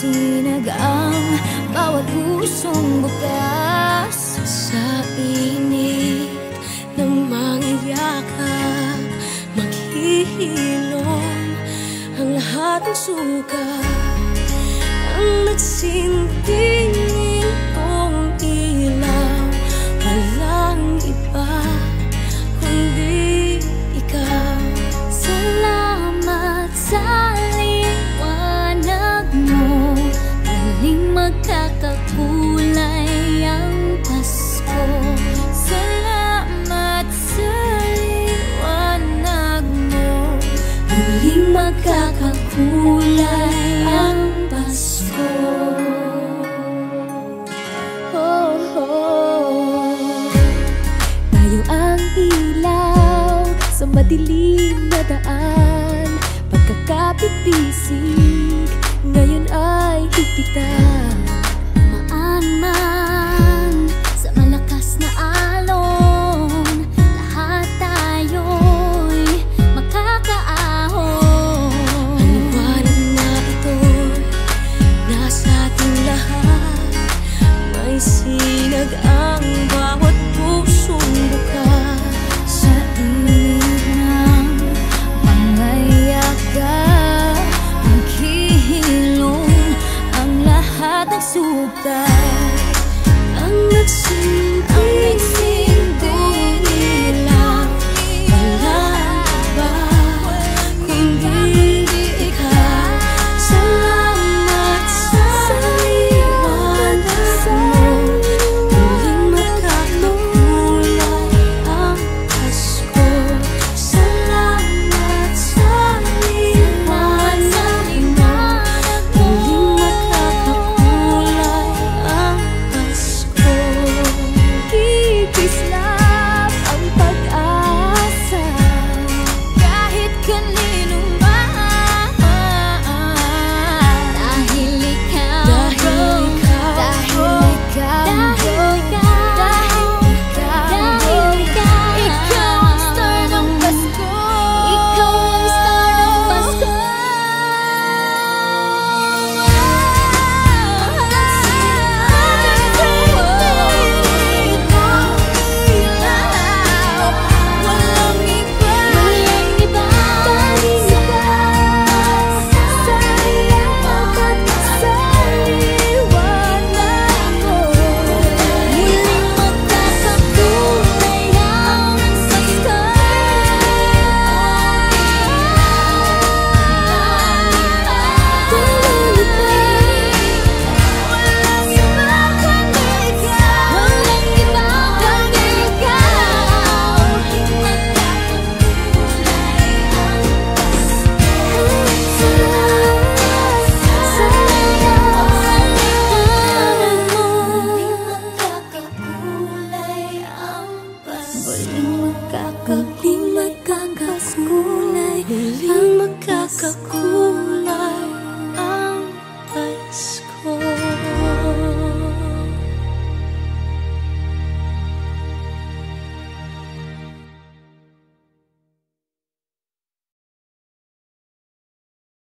sinag ang bawat pusong bukas. Sa init ng mga yakap, maghihilom ang lahat ng suka. Ang nagsinding itong ilaw, walang iba kundi ikaw. Salamat sa liwanag mo, muling magkakakulay ang Pasko. Salamat sa liwanag mo, muling magkakakulay ang Pasko. Oh, oh. Tayo ang ilaw sa madilim na daan, pagkakapipisig ngayon ay higpitan. Maan man sa malakas na alon, lahat tayo'y makakaahon. Ang liwanag na ito'y nasa ating lahat, may sinag ang bawat pusong bukas. Sa init ng mga yakap, maghihilom ang lahat ng suka. Ang nagsinding ilaw, walang iba kundi ikaw. Salamat sa liwanag mo, muling magkakakulay ang Pasko. Salamat sa liwanag mo, muling magkakakulay ang Pasko. Kikislap ang pag-asa kahit kanino man, dahil ikaw, ikaw ang star ng Pasko. Ikaw ang star ng Pasko. Walang iba, tanging ikaw. Sa liwanag mo, muling magkakakulay ang Pasko. Walang iba kundi ikaw. Walang iba kundi ikaw. Sa liwanag mo, muling magkakakulay ang Pasko. Muling magkakakulay ang Pasko.